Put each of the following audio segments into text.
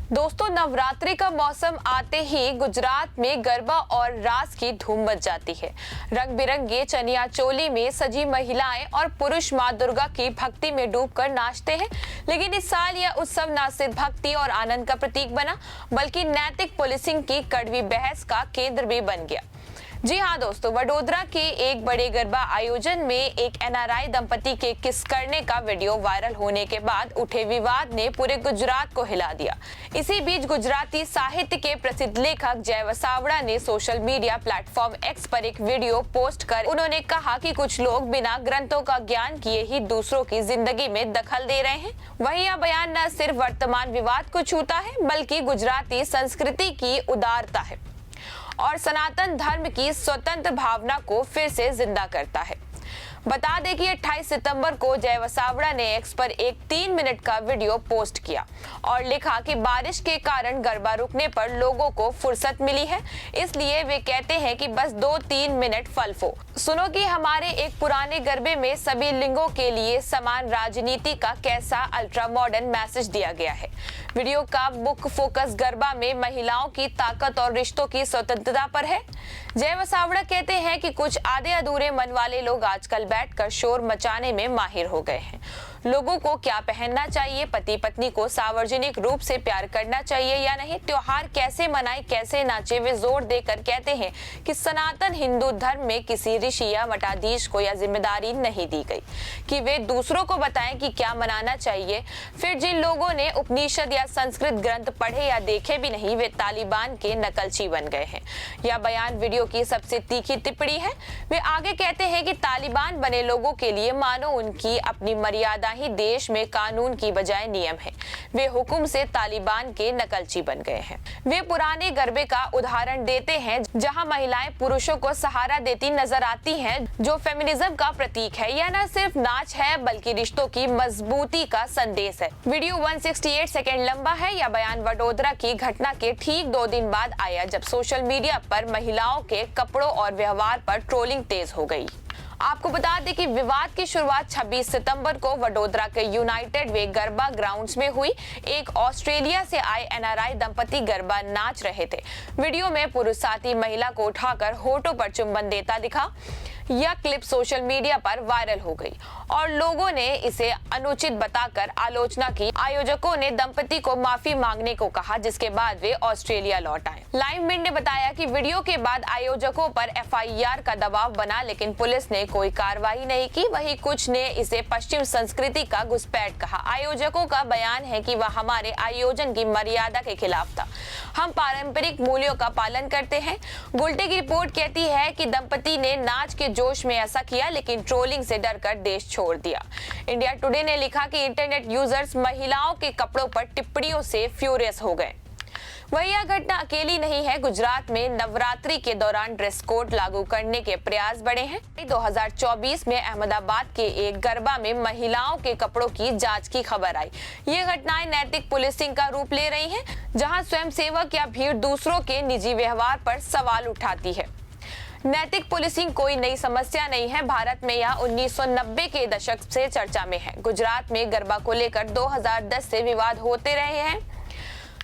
दोस्तों, नवरात्रि का मौसम आते ही गुजरात में गरबा और रास की धूम मच जाती है। रंग बिरंगे चनिया चोली में सजी महिलाएं और पुरुष मां दुर्गा की भक्ति में डूबकर नाचते हैं। लेकिन इस साल यह उत्सव न सिर्फ भक्ति और आनंद का प्रतीक बना, बल्कि नैतिक पुलिसिंग की कड़वी बहस का केंद्र भी बन गया। जी हाँ दोस्तों, वडोदरा के एक बड़े गरबा आयोजन में एक एनआरआई दंपति के किस करने का वीडियो वायरल होने के बाद उठे विवाद ने पूरे गुजरात को हिला दिया। इसी बीच गुजराती साहित्य के प्रसिद्ध लेखक जय वसावड़ा ने सोशल मीडिया प्लेटफॉर्म एक्स पर एक वीडियो पोस्ट कर उन्होंने कहा कि कुछ लोग बिना ग्रंथों का ज्ञान किए ही दूसरों की जिंदगी में दखल दे रहे हैं। वहीं यह बयान न सिर्फ वर्तमान विवाद को छूता है, बल्कि गुजराती संस्कृति की उदारता है और सनातन धर्म की स्वतंत्र भावना को फिर से जिंदा करता है। बता दें कि 28 सितंबर को जय वसावड़ा ने एक्स पर एक 3 मिनट का वीडियो पोस्ट किया और लिखा कि बारिश के कारण गरबा रुकने पर लोगों को फुर्सत मिली है, इसलिए वे कहते हैं कि बस 2-3 मिनट फलफो सुनो कि हमारे एक पुराने गरबे में सभी लिंगों के लिए समान राजनीति का कैसा अल्ट्रा मॉडर्न मैसेज दिया गया है। वीडियो का मुख्य फोकस गरबा में महिलाओं की ताकत और रिश्तों की स्वतंत्रता पर है। जय वसावड़ा कहते हैं कि कुछ आधे अधूरे मन वाले लोग आजकल बैठकर शोर मचाने में माहिर हो गए हैं। लोगों को क्या पहनना चाहिए, पति पत्नी को सार्वजनिक रूप से प्यार करना चाहिए या नहीं, त्योहार कैसे मनाए, कैसे नाचे, वे जोर देकर कहते हैं कि सनातन हिंदू धर्म में किसी ऋषि या मठाधीश को यह जिम्मेदारी नहीं दी गई कि वे दूसरों को बताएं कि क्या मनाना चाहिए। फिर जिन लोगों ने उपनिषद या संस्कृत ग्रंथ पढ़े या देखे भी नहीं, वे तालिबान के नकलची बन गए हैं। यह बयान वीडियो की सबसे तीखी टिप्पणी है। वे आगे कहते हैं कि तालिबान बने लोगों के लिए मानो उनकी अपनी मर्यादा ही देश में कानून की बजाय नियम है। वे हुक्म से तालिबान के नकलची बन गए हैं। वे पुराने गरबे का उदाहरण देते हैं जहां महिलाएं पुरुषों को सहारा देती नजर आती हैं, जो फेमिनिज्म का प्रतीक है। यह न सिर्फ नाच है, बल्कि रिश्तों की मजबूती का संदेश है। वीडियो 168 सेकेंड लंबा है। यह बयान वडोदरा की घटना के ठीक 2 दिन बाद आया, जब सोशल मीडिया पर महिलाओं के कपड़ों और व्यवहार पर ट्रोलिंग तेज हो गई। आपको बता दें कि विवाद की शुरुआत 26 सितंबर को वडोदरा के यूनाइटेड वे गरबा ग्राउंड्स में हुई। एक ऑस्ट्रेलिया से आए एनआरआई दंपति गरबा नाच रहे थे। वीडियो में पुरुष साथी महिला को उठाकर होठों पर चुंबन देता दिखा। यह क्लिप सोशल मीडिया पर वायरल हो गई और लोगों ने इसे अनुचित बताकर आलोचना की। आयोजकों ने दंपति को माफी मांगने को कहा, जिसके बाद वे ऑस्ट्रेलिया लौट आए। लाइव मिंट ने बताया कि वीडियो के बाद आयोजकों पर एफआईआर का दबाव बना, लेकिन पुलिस ने कोई कार्रवाई नहीं की। वहीं कुछ ने इसे पश्चिम संस्कृति का घुसपैठ कहा। आयोजकों का बयान है कि वह हमारे आयोजन की मर्यादा के खिलाफ था। हम पारंपरिक मूल्यों का पालन करते हैं। गुलटे की रिपोर्ट कहती है कि दंपति ने नाच के जोश में ऐसा किया, लेकिन ट्रोलिंग से डरकर देश छोड़ दिया। इंडिया टुडे ने लिखा कि इंटरनेट यूजर्स महिलाओं के कपड़ों पर टिप्पणियों से फ्यूरियस हो गए। वही यह घटना अकेली नहीं है। गुजरात में नवरात्रि के दौरान ड्रेस कोड लागू करने के प्रयास बढ़े हैं। 2024 में अहमदाबाद के एक गरबा में महिलाओं के कपड़ों की जांच की खबर आई। ये घटनाएं नैतिक पुलिसिंग का रूप ले रही हैं, जहां स्वयंसेवक या भीड़ दूसरों के निजी व्यवहार पर सवाल उठाती है। नैतिक पुलिसिंग कोई नई समस्या नहीं है। भारत में यह 1990 के दशक से चर्चा में है। गुजरात में गरबा को लेकर 2010 से विवाद होते रहे हैं।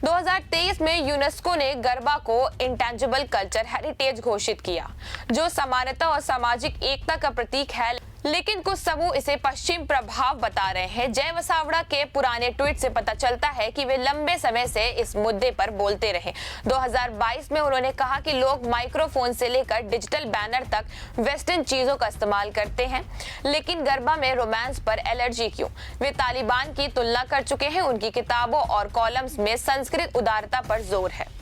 2023 में यूनेस्को ने गरबा को इंटेंजिबल कल्चर हेरिटेज घोषित किया, जो समानता और सामाजिक एकता का प्रतीक है। लेकिन कुछ समूह इसे पश्चिम प्रभाव बता रहे हैं। जय वसावड़ा के पुराने ट्वीट से पता चलता है कि वे लंबे समय से इस मुद्दे पर बोलते रहे। 2022 में उन्होंने कहा कि लोग माइक्रोफोन से लेकर डिजिटल बैनर तक वेस्टर्न चीजों का इस्तेमाल करते हैं, लेकिन गरबा में रोमांस पर एलर्जी क्यों? वे तालिबान की तुलना कर चुके हैं। उनकी किताबों और कॉलम्स में संस्कृत उदारता पर जोर है।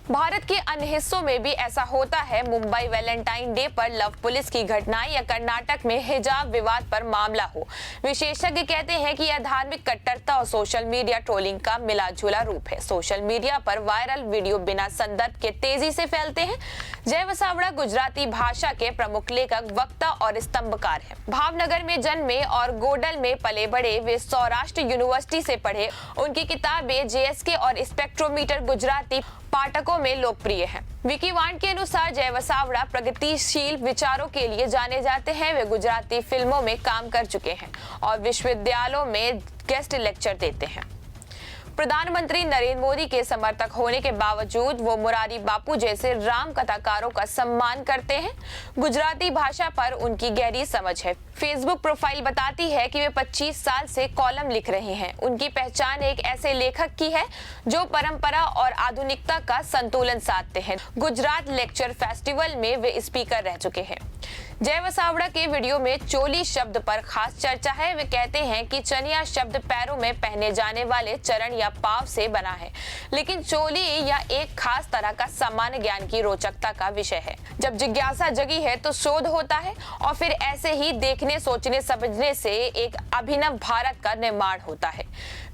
भारत के अन्य हिस्सों में भी ऐसा होता है। मुंबई वैलेंटाइन डे पर लव पुलिस की घटनाएं या कर्नाटक में हिजाब विवाद पर मामला हो। विशेषज्ञ कहते हैं कि यह धार्मिक कट्टरता और सोशल मीडिया ट्रोलिंग का मिलाजुला रूप है। सोशल मीडिया पर वायरल वीडियो बिना संदर्भ के तेजी से फैलते हैं। जय वसावड़ा गुजराती भाषा के प्रमुख लेखक, वक्ता और स्तंभकार हैं। भावनगर में जन्मे और गोडल में पले बड़े, वे सौराष्ट्र यूनिवर्सिटी से पढ़े। उनकी किताबें जेएसके और स्पेक्ट्रोमीटर गुजराती पाठकों में लोकप्रिय है। विकीवांड के अनुसार जय वसावड़ा प्रगतिशील विचारों के लिए जाने जाते हैं। वे गुजराती फिल्मों में काम कर चुके हैं और विश्वविद्यालयों में गेस्ट लेक्चर देते हैं। प्रधानमंत्री नरेंद्र मोदी के समर्थक होने के बावजूद वो मुरारी बापू जैसे राम कथाकारों का सम्मान करते हैं। गुजराती भाषा पर उनकी गहरी समझ है। फेसबुक प्रोफाइल बताती है कि वे 25 साल से कॉलम लिख रहे हैं। उनकी पहचान एक ऐसे लेखक की है जो परंपरा और आधुनिकता का संतुलन साधते हैं। गुजरात लेक्चर फेस्टिवल में वे स्पीकर रह चुके हैं। जय वसावड़ा के वीडियो में चोली शब्द पर खास चर्चा है। वे कहते हैं कि चनिया शब्द पैरों में पहने जाने वाले चरण या पांव से बना है, लेकिन चोली या एक खास तरह का सामान्य ज्ञान की रोचकता का विषय है। जब जिज्ञासा जगी है तो शोध होता है और फिर ऐसे ही देखने, सोचने, समझने से एक अभिनव भारत का निर्माण होता है।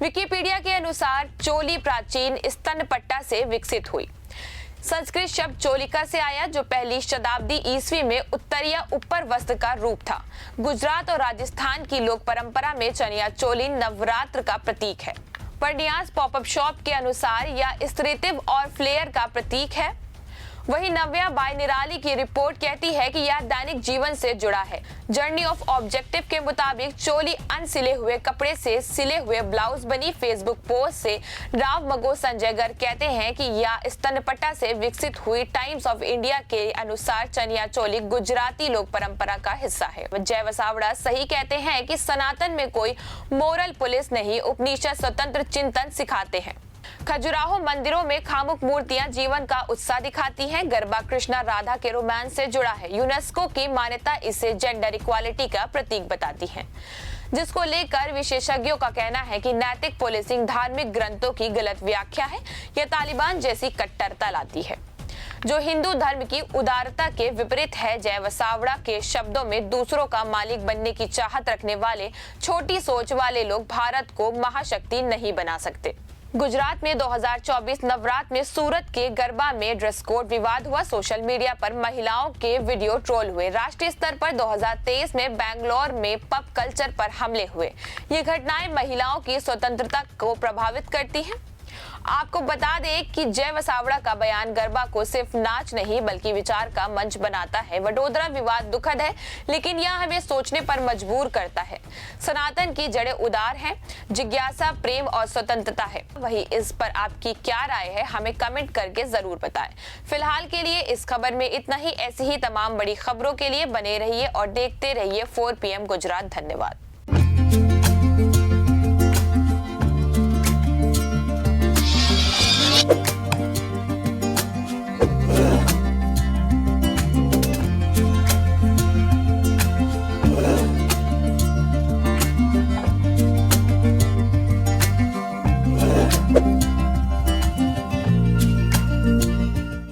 विकिपीडिया के अनुसार चोली प्राचीन स्तनपट्टा से विकसित हुई। संस्कृत शब्द चोलिका से आया, जो पहली शताब्दी ईस्वी में उत्तरीय ऊपर वस्त्र का रूप था। गुजरात और राजस्थान की लोक परंपरा में चनिया चोली नवरात्र का प्रतीक है। परनियास पॉपअप शॉप के अनुसार यह स्त्रीत्व और फ्लेयर का प्रतीक है। वहीं नव्या बाय निराली की रिपोर्ट कहती है कि यह दैनिक जीवन से जुड़ा है। जर्नी ऑफ ऑब्जेक्टिव के मुताबिक चोली अनसिले हुए कपड़े से सिले हुए ब्लाउज बनी। फेसबुक पोस्ट से राव मगो संजय गर्ग कहते हैं कि यह स्तनपट्टा से विकसित हुई। टाइम्स ऑफ इंडिया के अनुसार चनिया चोली गुजराती लोक परंपरा का हिस्सा है। जय वसावड़ा सही कहते हैं कि सनातन में कोई मोरल पुलिस नहीं, उपनिषद स्वतंत्र चिंतन सिखाते हैं। खजुराहो मंदिरों में खामुक मूर्तियां जीवन का उत्साह दिखाती हैं। गरबा कृष्णा राधा के रोमांस से जुड़ा है। यूनेस्को की मान्यता इसे जेंडर इक्वालिटी का प्रतीक बताती है, जिसको लेकर विशेषज्ञों का कहना है कि नैतिक पुलिसिंग धार्मिक ग्रंथों की गलत व्याख्या है। यह तालिबान जैसी कट्टरता लाती है जो हिंदू धर्म की उदारता के विपरीत है। जय वसावड़ा के शब्दों में दूसरों का मालिक बनने की चाहत रखने वाले, छोटी सोच वाले लोग भारत को महाशक्ति नहीं बना सकते। गुजरात में 2024 नवरात्र में सूरत के गरबा में ड्रेस कोड विवाद हुआ। सोशल मीडिया पर महिलाओं के वीडियो ट्रोल हुए। राष्ट्रीय स्तर पर 2023 में बेंगलोर में पब कल्चर पर हमले हुए। ये घटनाएं महिलाओं की स्वतंत्रता को प्रभावित करती हैं। आपको बता दें कि जय वसावड़ा का बयान गरबा को सिर्फ नाच नहीं बल्कि विचार का मंच बनाता है। वडोदरा विवाद दुखद है, लेकिन यह हमें सोचने पर मजबूर करता है। सनातन की जड़ें उदार हैं, जिज्ञासा, प्रेम और स्वतंत्रता है। वही इस पर आपकी क्या राय है, हमें कमेंट करके जरूर बताएं। फिलहाल के लिए इस खबर में इतना ही। ऐसी ही तमाम बड़ी खबरों के लिए बने रहिए और देखते रहिए 4 PM गुजरात। धन्यवाद।